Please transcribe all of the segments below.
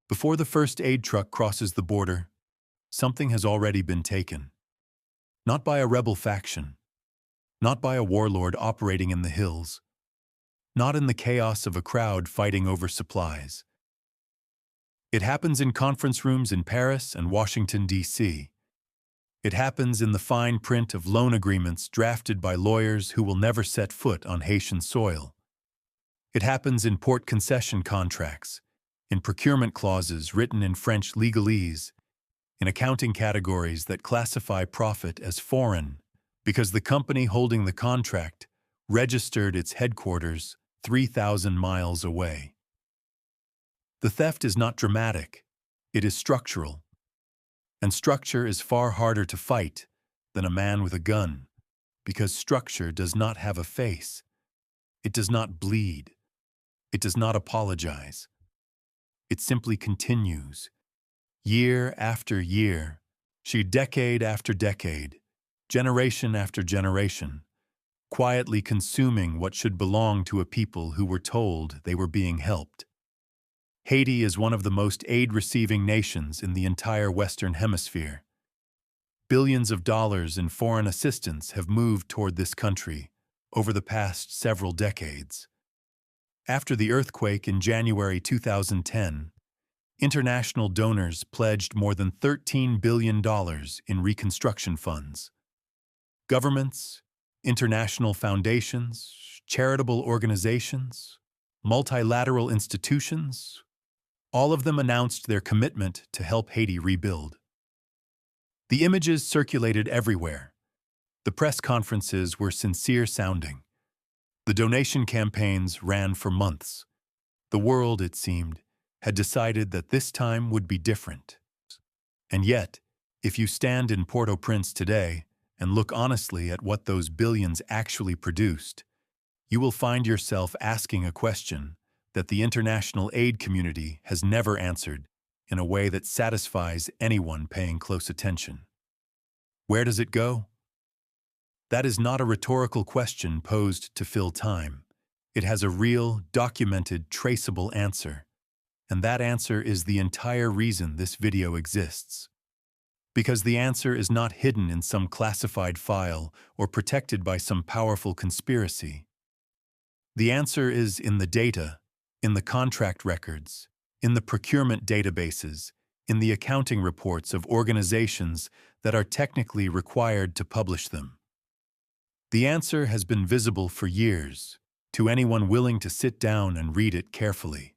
Before the first aid truck crosses the border, something has already been taken. Not by a rebel faction, not by a warlord operating in the hills, not in the chaos of a crowd fighting over supplies. It happens in conference rooms in Paris and Washington, D.C. It happens in the fine print of loan agreements drafted by lawyers who will never set foot on Haitian soil. It happens in port concession contracts, in procurement clauses written in French legalese, in accounting categories that classify profit as foreign because the company holding the contract registered its headquarters 3,000 miles away. The theft is not dramatic, it is structural. And structure is far harder to fight than a man with a gun, because structure does not have a face. It does not bleed. It does not apologize. It simply continues, year after year, decade after decade, generation after generation, quietly consuming what should belong to a people who were told they were being helped. Haiti is one of the most aid-receiving nations in the entire Western Hemisphere. Billions of dollars in foreign assistance have moved toward this country over the past several decades. After the earthquake in January 2010, international donors pledged more than $13 billion in reconstruction funds. Governments, international foundations, charitable organizations, multilateral institutions, all of them announced their commitment to help Haiti rebuild. The images circulated everywhere. The press conferences were sincere-sounding. The donation campaigns ran for months. The world, it seemed, had decided that this time would be different. And yet, if you stand in Port-au-Prince today and look honestly at what those billions actually produced, you will find yourself asking a question that the international aid community has never answered in a way that satisfies anyone paying close attention. Where does it go? That is not a rhetorical question posed to fill time. It has a real, documented, traceable answer. And that answer is the entire reason this video exists. Because the answer is not hidden in some classified file or protected by some powerful conspiracy. The answer is in the data, in the contract records, in the procurement databases, in the accounting reports of organizations that are technically required to publish them. The answer has been visible for years to anyone willing to sit down and read it carefully,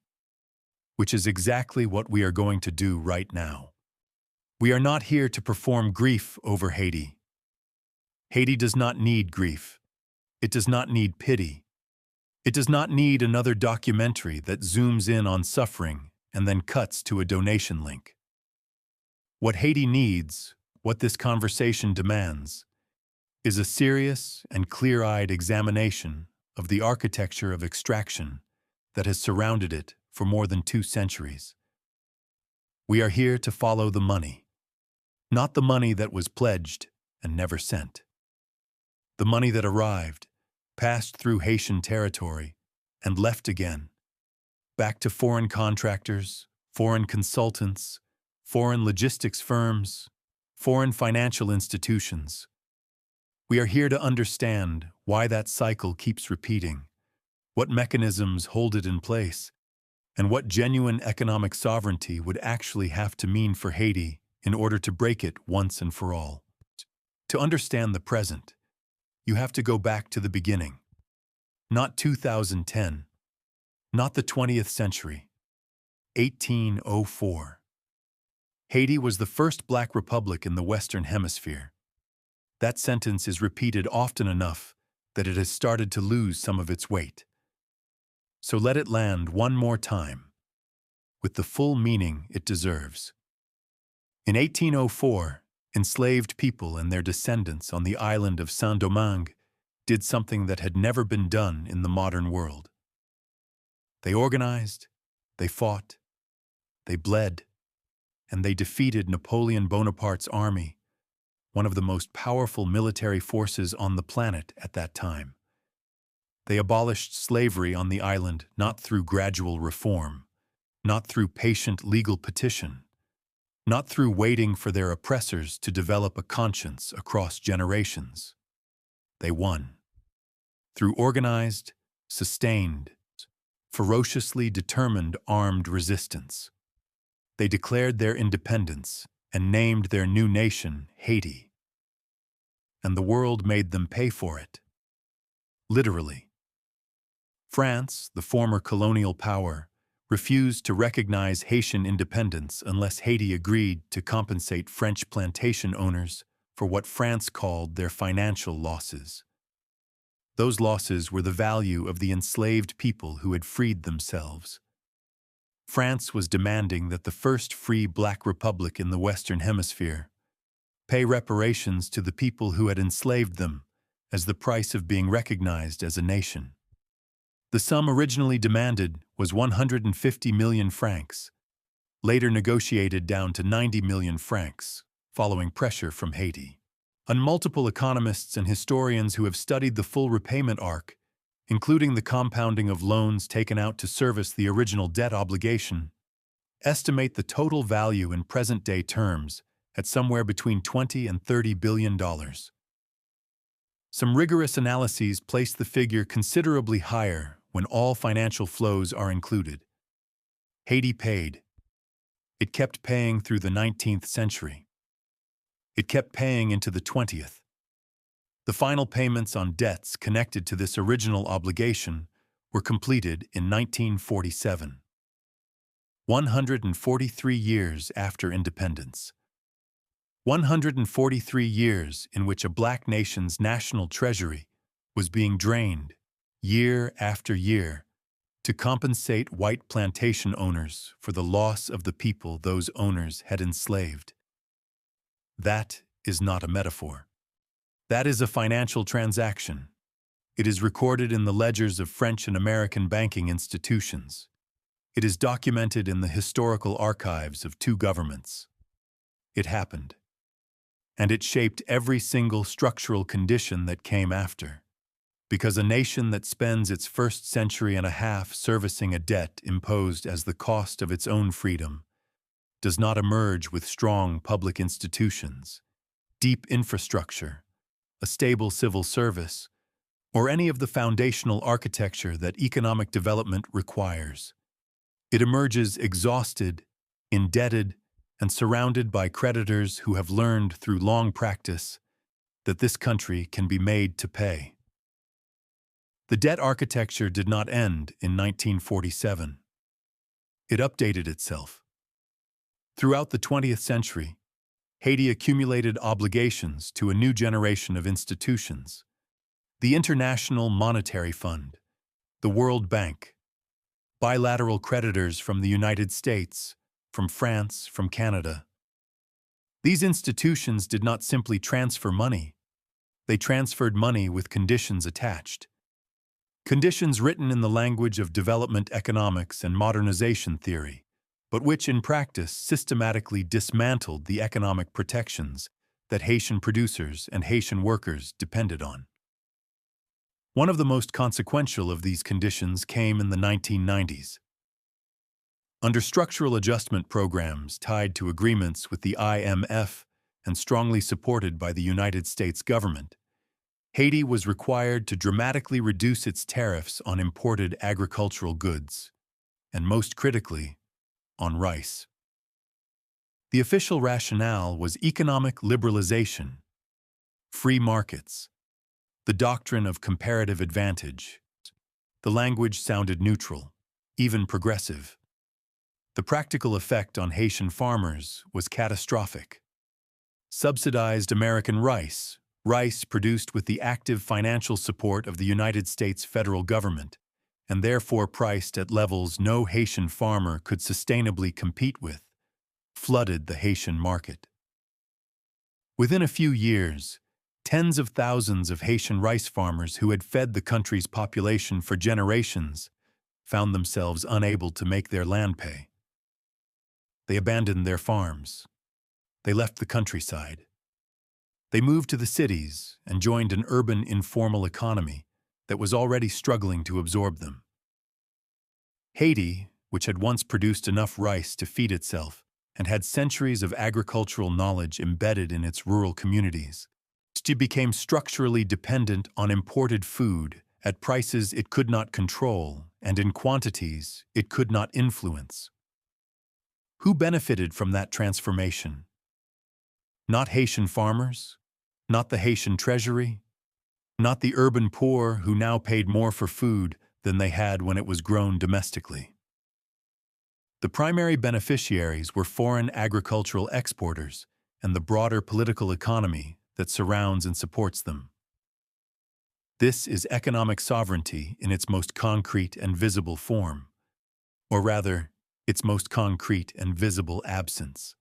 which is exactly what we are going to do right now. We are not here to perform grief over Haiti. Haiti does not need grief. It does not need pity. It does not need another documentary that zooms in on suffering and then cuts to a donation link. What Haiti needs, what this conversation demands, is a serious and clear-eyed examination of the architecture of extraction that has surrounded it for more than 2 centuries. We are here to follow the money, not the money that was pledged and never sent. The money that arrived, passed through Haitian territory, and left again, back to foreign contractors, foreign consultants, foreign logistics firms, foreign financial institutions. We are here to understand why that cycle keeps repeating, what mechanisms hold it in place, and what genuine economic sovereignty would actually have to mean for Haiti in order to break it once and for all. To understand the present, you have to go back to the beginning. Not 2010, not the 20th century, 1804. Haiti was the first Black republic in the Western Hemisphere. That sentence is repeated often enough that it has started to lose some of its weight. So let it land one more time, with the full meaning it deserves. In 1804, enslaved people and their descendants on the island of Saint-Domingue did something that had never been done in the modern world. They organized, they fought, they bled, and they defeated Napoleon Bonaparte's army, one of the most powerful military forces on the planet at that time. They abolished slavery on the island not through gradual reform, not through patient legal petition, not through waiting for their oppressors to develop a conscience across generations. They won. Through organized, sustained, ferociously determined armed resistance. They declared their independence and named their new nation Haiti. And the world made them pay for it. Literally. France, the former colonial power, refused to recognize Haitian independence unless Haiti agreed to compensate French plantation owners for what France called their financial losses. Those losses were the value of the enslaved people who had freed themselves. France was demanding that the first free black republic in the Western Hemisphere pay reparations to the people who had enslaved them as the price of being recognized as a nation. The sum originally demanded was 150 million francs, later negotiated down to 90 million francs, following pressure from Haiti. And multiple economists and historians who have studied the full repayment arc, including the compounding of loans taken out to service the original debt obligation, estimate the total value in present-day terms at somewhere between $20 and $30 billion. Some rigorous analyses place the figure considerably higher when all financial flows are included. Haiti paid. It kept paying through the 19th century. It kept paying into the 20th. The final payments on debts connected to this original obligation were completed in 1947. 143 years after independence. 143 years in which a black nation's national treasury was being drained year after year to compensate white plantation owners for the loss of the people those owners had enslaved. That is not a metaphor. That is a financial transaction. It is recorded in the ledgers of French and American banking institutions. It is documented in the historical archives of two governments. It happened. And it shaped every single structural condition that came after. Because a nation that spends its first century and a half servicing a debt imposed as the cost of its own freedom does not emerge with strong public institutions, deep infrastructure, a stable civil service, or any of the foundational architecture that economic development requires. It emerges exhausted, indebted, and surrounded by creditors who have learned through long practice that this country can be made to pay. The debt architecture did not end in 1947. It updated itself. Throughout the 20th century, Haiti accumulated obligations to a new generation of institutions: the International Monetary Fund, the World Bank, bilateral creditors from the United States, from France, from Canada. These institutions did not simply transfer money. They transferred money with conditions attached. Conditions written in the language of development economics and modernization theory, but which in practice systematically dismantled the economic protections that Haitian producers and Haitian workers depended on. One of the most consequential of these conditions came in the 1990s. Under structural adjustment programs tied to agreements with the IMF and strongly supported by the United States government, Haiti was required to dramatically reduce its tariffs on imported agricultural goods, and most critically, on rice. The official rationale was economic liberalization, free markets, the doctrine of comparative advantage. The language sounded neutral, even progressive. The practical effect on Haitian farmers was catastrophic. Subsidized American rice produced with the active financial support of the United States federal government, and therefore priced at levels no Haitian farmer could sustainably compete with, flooded the Haitian market. Within a few years, tens of thousands of Haitian rice farmers who had fed the country's population for generations found themselves unable to make their land pay. They abandoned their farms. They left the countryside. They moved to the cities and joined an urban informal economy that was already struggling to absorb them. Haiti, which had once produced enough rice to feed itself and had centuries of agricultural knowledge embedded in its rural communities, it became structurally dependent on imported food at prices it could not control and in quantities it could not influence. Who benefited from that transformation? Not Haitian farmers, not the Haitian treasury, not the urban poor who now paid more for food than they had when it was grown domestically. The primary beneficiaries were foreign agricultural exporters and the broader political economy that surrounds and supports them. This is economic sovereignty in its most concrete and visible form, or rather, its most concrete and visible absence.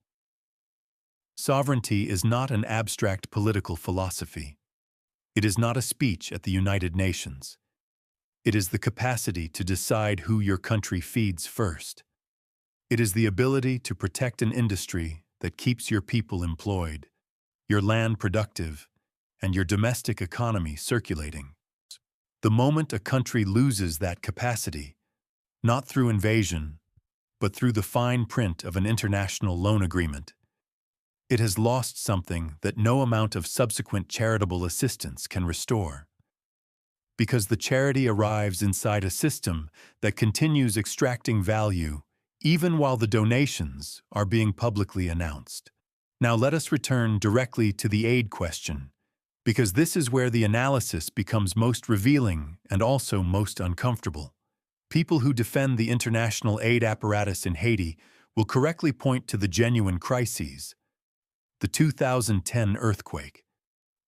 Sovereignty is not an abstract political philosophy. It is not a speech at the United Nations. It is the capacity to decide who your country feeds first. It is the ability to protect an industry that keeps your people employed, your land productive, and your domestic economy circulating. The moment a country loses that capacity, not through invasion, but through the fine print of an international loan agreement, it has lost something that no amount of subsequent charitable assistance can restore. Because the charity arrives inside a system that continues extracting value even while the donations are being publicly announced. Now let us return directly to the aid question, because this is where the analysis becomes most revealing and also most uncomfortable. People who defend the international aid apparatus in Haiti will correctly point to the genuine crises: the 2010 earthquake,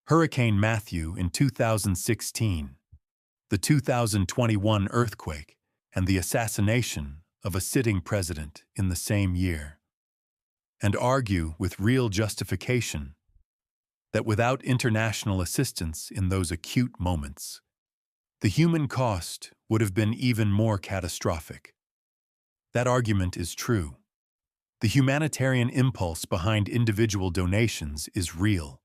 Hurricane Matthew in 2016, the 2021 earthquake, and the assassination of a sitting president in the same year, and argue with real justification that without international assistance in those acute moments, the human cost would have been even more catastrophic. That argument is true. The humanitarian impulse behind individual donations is real.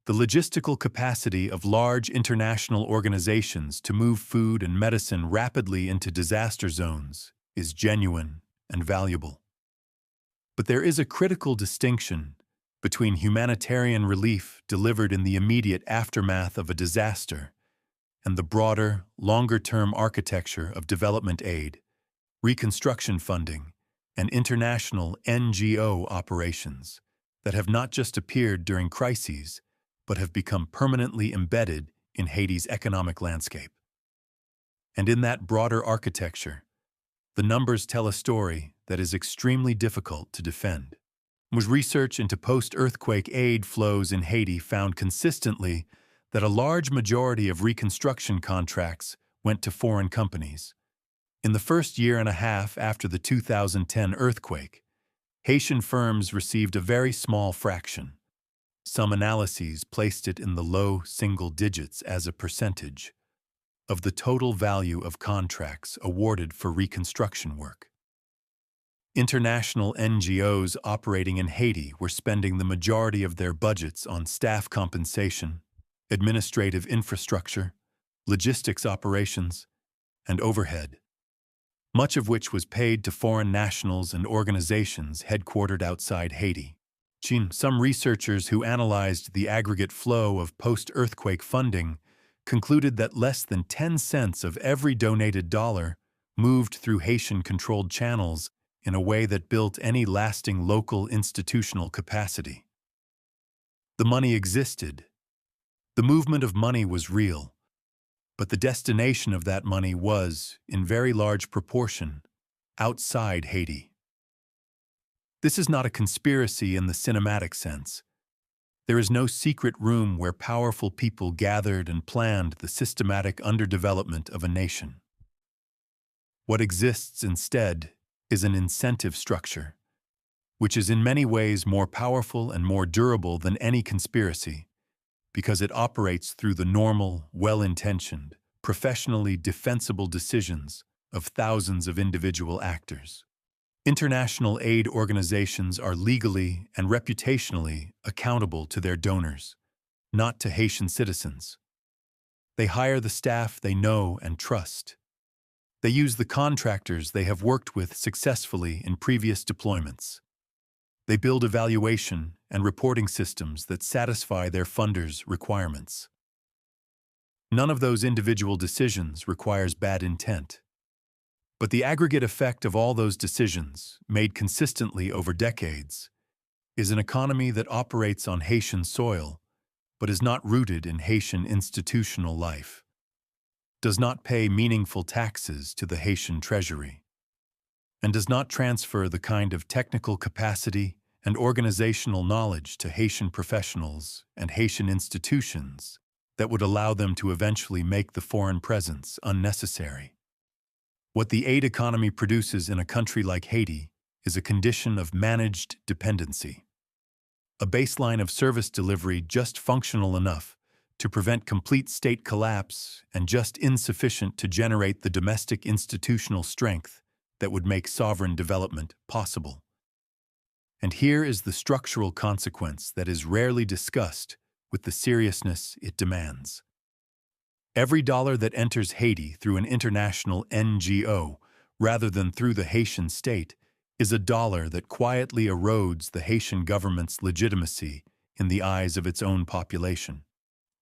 The logistical capacity of large international organizations to move food and medicine rapidly into disaster zones is genuine and valuable. But there is a critical distinction between humanitarian relief delivered in the immediate aftermath of a disaster and the broader, longer-term architecture of development aid, reconstruction funding, and international NGO operations that have not just appeared during crises, but have become permanently embedded in Haiti's economic landscape. And in that broader architecture, the numbers tell a story that is extremely difficult to defend. Research into post-earthquake aid flows in Haiti found consistently that a large majority of reconstruction contracts went to foreign companies. In the first year and a half after the 2010 earthquake, Haitian firms received a very small fraction. Some analyses placed it in the low single digits as a percentage of the total value of contracts awarded for reconstruction work. International NGOs operating in Haiti were spending the majority of their budgets on staff compensation, administrative infrastructure, logistics operations, and overhead, much of which was paid to foreign nationals and organizations headquartered outside Haiti. Some researchers who analyzed the aggregate flow of post-earthquake funding concluded that less than 10 cents of every donated dollar moved through Haitian-controlled channels in a way that built any lasting local institutional capacity. The money existed. The movement of money was real, but the destination of that money was, in very large proportion, outside Haiti. This is not a conspiracy in the cinematic sense. There is no secret room where powerful people gathered and planned the systematic underdevelopment of a nation. What exists instead is an incentive structure, which is in many ways more powerful and more durable than any conspiracy, because it operates through the normal, well-intentioned, professionally defensible decisions of thousands of individual actors. International aid organizations are legally and reputationally accountable to their donors, not to Haitian citizens. They hire the staff they know and trust. They use the contractors they have worked with successfully in previous deployments. They build evaluation and reporting systems that satisfy their funders' requirements. None of those individual decisions requires bad intent. But the aggregate effect of all those decisions, made consistently over decades, is an economy that operates on Haitian soil, but is not rooted in Haitian institutional life, does not pay meaningful taxes to the Haitian treasury, and does not transfer the kind of technical capacity and organizational knowledge to Haitian professionals and Haitian institutions that would allow them to eventually make the foreign presence unnecessary. What the aid economy produces in a country like Haiti is a condition of managed dependency, a baseline of service delivery just functional enough to prevent complete state collapse and just insufficient to generate the domestic institutional strength that would make sovereign development possible. And here is the structural consequence that is rarely discussed with the seriousness it demands. Every dollar that enters Haiti through an international NGO, rather than through the Haitian state, is a dollar that quietly erodes the Haitian government's legitimacy in the eyes of its own population.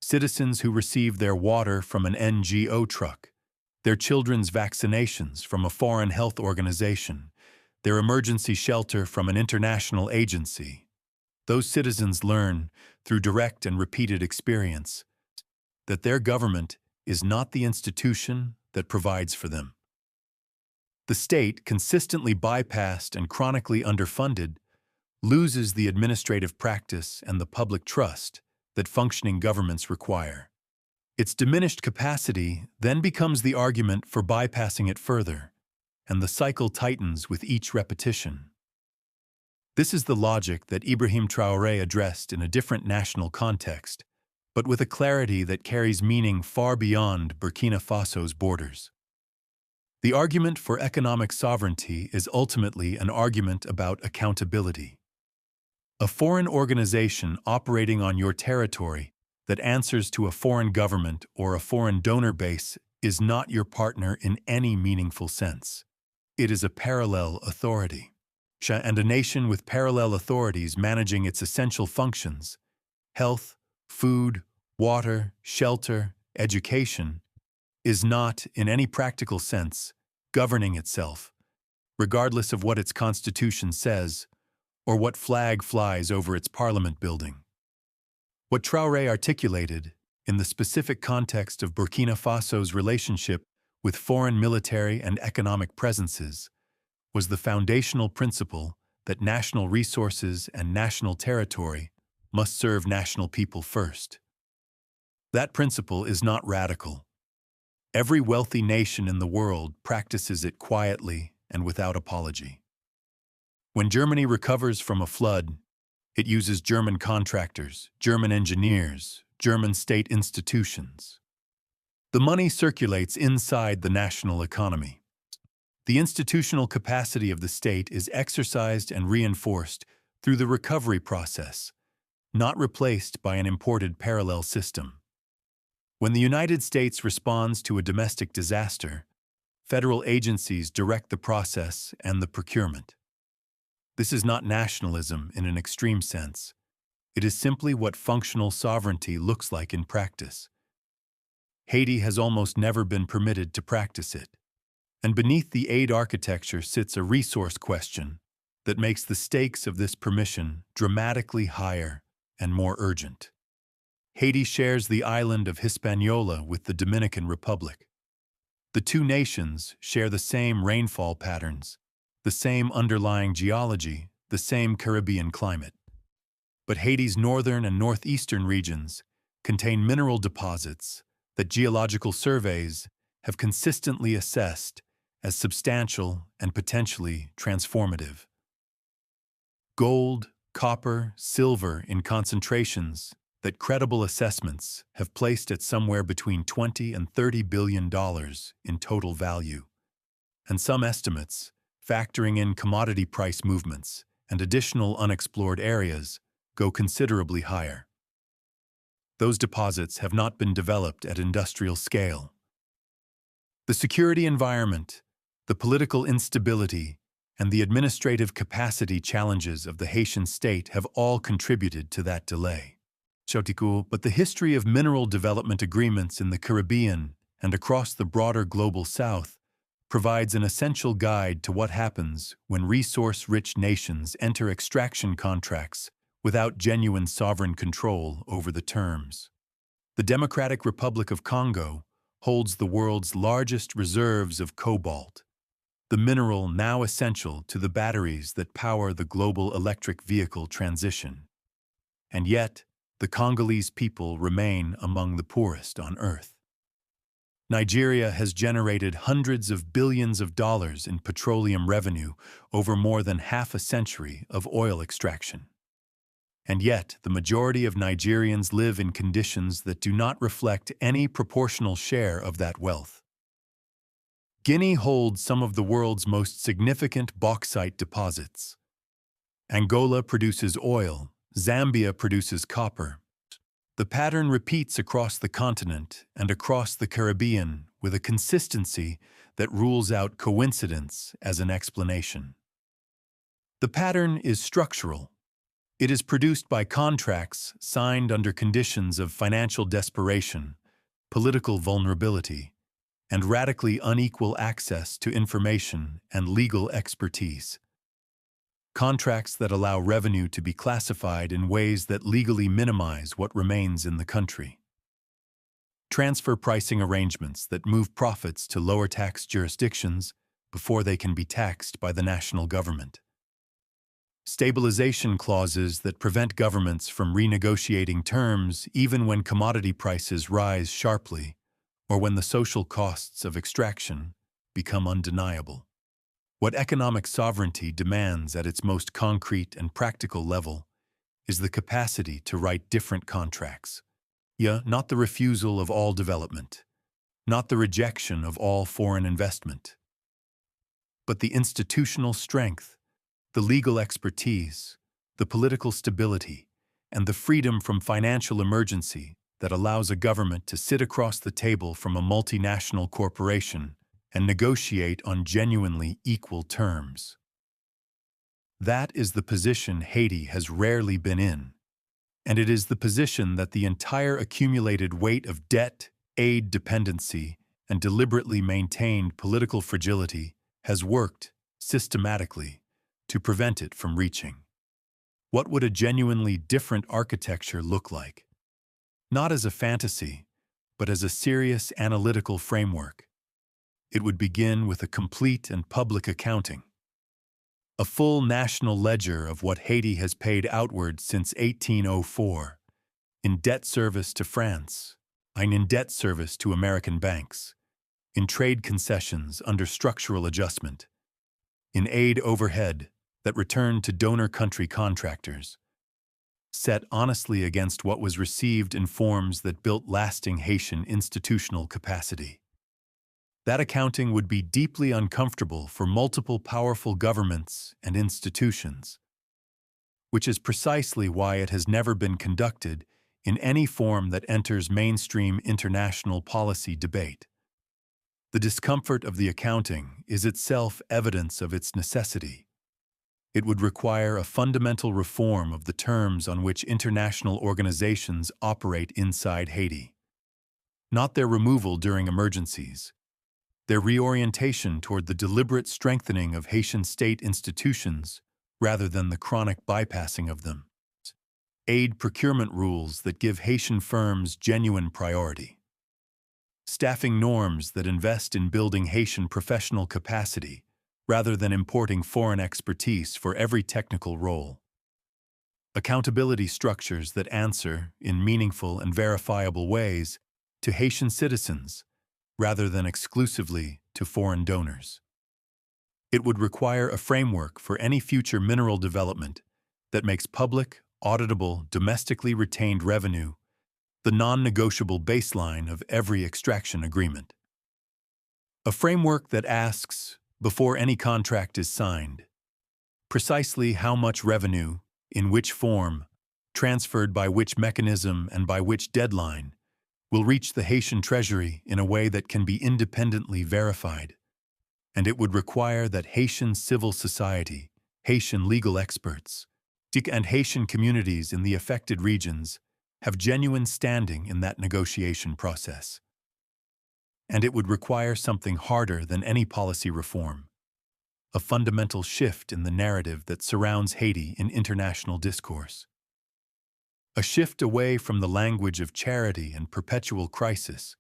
Citizens who receive their water from an NGO truck, their children's vaccinations from a foreign health organization, their emergency shelter from an international agency. Those citizens learn, through direct and repeated experience, that their government is not the institution that provides for them. The state, consistently bypassed and chronically underfunded, loses the administrative practice and the public trust that functioning governments require. Its diminished capacity then becomes the argument for bypassing it further, and the cycle tightens with each repetition. This is the logic that Ibrahim Traoré addressed in a different national context, but with a clarity that carries meaning far beyond Burkina Faso's borders. The argument for economic sovereignty is ultimately an argument about accountability. A foreign organization operating on your territory that answers to a foreign government or a foreign donor base is not your partner in any meaningful sense. It is a parallel authority. And a nation with parallel authorities managing its essential functions, health, food, water, shelter, education, is not, in any practical sense, governing itself, regardless of what its constitution says or what flag flies over its parliament building. What Traoré articulated, in the specific context of Burkina Faso's relationship with foreign military and economic presences, was the foundational principle that national resources and national territory must serve national people first. That principle is not radical. Every wealthy nation in the world practices it quietly and without apology. When Germany recovers from a flood, it uses German contractors, German engineers, German state institutions. The money circulates inside the national economy. The institutional capacity of the state is exercised and reinforced through the recovery process, not replaced by an imported parallel system. When the United States responds to a domestic disaster, federal agencies direct the process and the procurement. This is not nationalism in an extreme sense. It is simply what functional sovereignty looks like in practice. Haiti has almost never been permitted to practice it. And beneath the aid architecture sits a resource question that makes the stakes of this permission dramatically higher and more urgent. Haiti shares the island of Hispaniola with the Dominican Republic. The two nations share the same rainfall patterns, the same underlying geology, the same Caribbean climate. But Haiti's northern and northeastern regions contain mineral deposits that geological surveys have consistently assessed as substantial and potentially transformative. Gold, copper, silver in concentrations that credible assessments have placed at somewhere between $20 and $30 billion in total value, and some estimates, factoring in commodity price movements and additional unexplored areas, go considerably higher. Those deposits have not been developed at industrial scale. The security environment, the political instability, and the administrative capacity challenges of the Haitian state have all contributed to that delay. But the history of mineral development agreements in the Caribbean and across the broader global South provides an essential guide to what happens when resource-rich nations enter extraction contracts without genuine sovereign control over the terms. The Democratic Republic of Congo holds the world's largest reserves of cobalt, the mineral now essential to the batteries that power the global electric vehicle transition. And yet, the Congolese people remain among the poorest on Earth. Nigeria has generated hundreds of billions of dollars in petroleum revenue over more than half a century of oil extraction. And yet, the majority of Nigerians live in conditions that do not reflect any proportional share of that wealth. Guinea holds some of the world's most significant bauxite deposits. Angola produces oil, Zambia produces copper. The pattern repeats across the continent and across the Caribbean with a consistency that rules out coincidence as an explanation. The pattern is structural. It is produced by contracts signed under conditions of financial desperation, political vulnerability, and radically unequal access to information and legal expertise. Contracts that allow revenue to be classified in ways that legally minimize what remains in the country. Transfer pricing arrangements that move profits to lower tax jurisdictions before they can be taxed by the national government. Stabilization clauses that prevent governments from renegotiating terms even when commodity prices rise sharply or when the social costs of extraction become undeniable. What economic sovereignty demands at its most concrete and practical level is the capacity to write different contracts. Not the refusal of all development, not the rejection of all foreign investment, but the institutional strength, the legal expertise, the political stability, and the freedom from financial emergency that allows a government to sit across the table from a multinational corporation and negotiate on genuinely equal terms. That is the position Haiti has rarely been in, and it is the position that the entire accumulated weight of debt, aid dependency, and deliberately maintained political fragility has worked, systematically, to prevent it from reaching. What would a genuinely different architecture look like? Not as a fantasy, but as a serious analytical framework. It would begin with a complete and public accounting. A full national ledger of what Haiti has paid outward since 1804, in debt service to France, and in debt service to American banks, in trade concessions under structural adjustment, in aid overhead that returned to donor country contractors, set honestly against what was received in forms that built lasting Haitian institutional capacity. That accounting would be deeply uncomfortable for multiple powerful governments and institutions, which is precisely why it has never been conducted in any form that enters mainstream international policy debate. The discomfort of the accounting is itself evidence of its necessity. It would require a fundamental reform of the terms on which international organizations operate inside Haiti. Not their removal during emergencies, their reorientation toward the deliberate strengthening of Haitian state institutions rather than the chronic bypassing of them. Aid procurement rules that give Haitian firms genuine priority. Staffing norms that invest in building Haitian professional capacity rather than importing foreign expertise for every technical role. Accountability structures that answer, in meaningful and verifiable ways, to Haitian citizens rather than exclusively to foreign donors. It would require a framework for any future mineral development that makes public, auditable, domestically retained revenue the non-negotiable baseline of every extraction agreement. A framework that asks, before any contract is signed, precisely how much revenue, in which form, transferred by which mechanism and by which deadline, will reach the Haitian treasury in a way that can be independently verified, and it would require that Haitian civil society, Haitian legal experts, and Haitian communities in the affected regions have genuine standing in that negotiation process. And it would require something harder than any policy reform, a fundamental shift in the narrative that surrounds Haiti in international discourse. A shift away from the language of charity and perpetual crisis,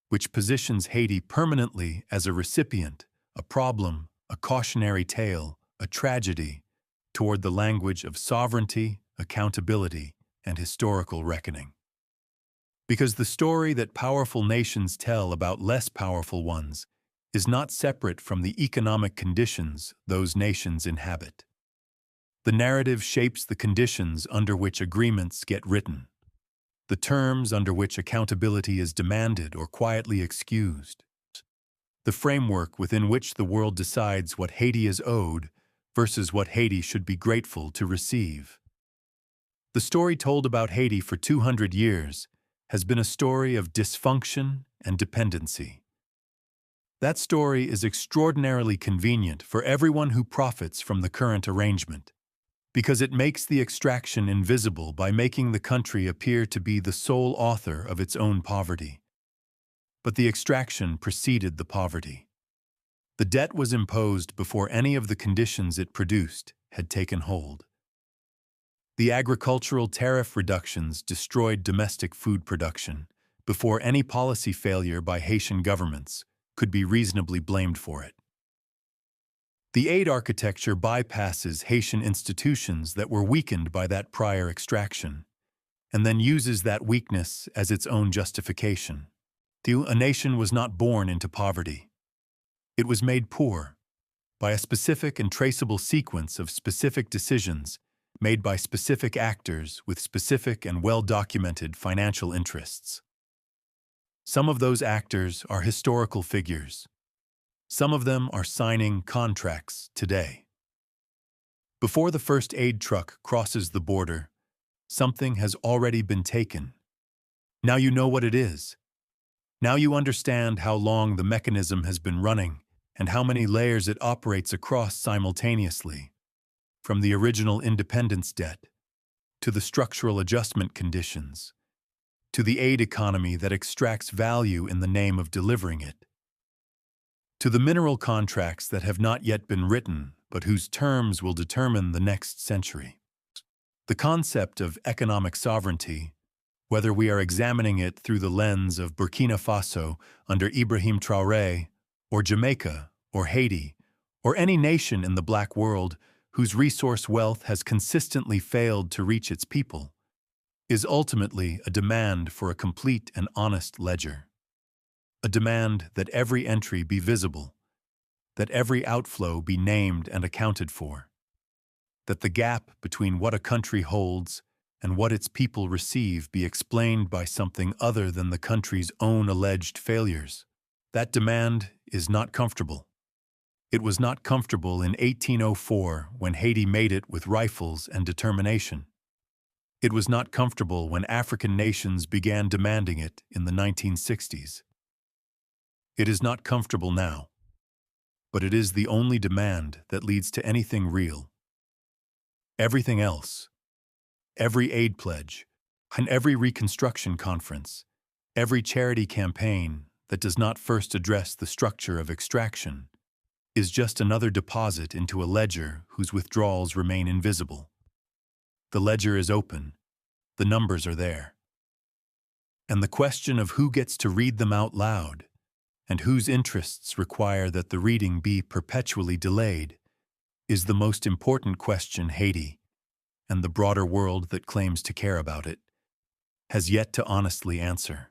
which positions Haiti permanently as a recipient, a problem, a cautionary tale, a tragedy, toward the language of sovereignty, accountability, and historical reckoning. Because the story that powerful nations tell about less powerful ones is not separate from the economic conditions those nations inhabit. The narrative shapes the conditions under which agreements get written, the terms under which accountability is demanded or quietly excused, the framework within which the world decides what Haiti is owed versus what Haiti should be grateful to receive. The story told about Haiti for 200 years has been a story of dysfunction and dependency. That story is extraordinarily convenient for everyone who profits from the current arrangement, because it makes the extraction invisible by making the country appear to be the sole author of its own poverty. But the extraction preceded the poverty. The debt was imposed before any of the conditions it produced had taken hold. The agricultural tariff reductions destroyed domestic food production before any policy failure by Haitian governments could be reasonably blamed for it. The aid architecture bypasses Haitian institutions that were weakened by that prior extraction, and then uses that weakness as its own justification. A nation was not born into poverty. It was made poor by a specific and traceable sequence of specific decisions made by specific actors with specific and well-documented financial interests. Some of those actors are historical figures. Some of them are signing contracts today. Before the first aid truck crosses the border, something has already been taken. Now you know what it is. Now you understand how long the mechanism has been running and how many layers it operates across simultaneously, from the original independence debt, to the structural adjustment conditions, to the aid economy that extracts value in the name of delivering it, to the mineral contracts that have not yet been written but whose terms will determine the next century. The concept of economic sovereignty, whether we are examining it through the lens of Burkina Faso under Ibrahim Traoré, or Jamaica, or Haiti, or any nation in the Black world whose resource wealth has consistently failed to reach its people, is ultimately a demand for a complete and honest ledger. A demand that every entry be visible, that every outflow be named and accounted for, that the gap between what a country holds and what its people receive be explained by something other than the country's own alleged failures. That demand is not comfortable. It was not comfortable in 1804 when Haiti made it with rifles and determination. It was not comfortable when African nations began demanding it in the 1960s. It is not comfortable now, but it is the only demand that leads to anything real. Everything else, every aid pledge, and every reconstruction conference, every charity campaign that does not first address the structure of extraction, is just another deposit into a ledger whose withdrawals remain invisible. The ledger is open, the numbers are there. And the question of who gets to read them out loud, and whose interests require that the reading be perpetually delayed, is the most important question Haiti, and the broader world that claims to care about it, has yet to honestly answer.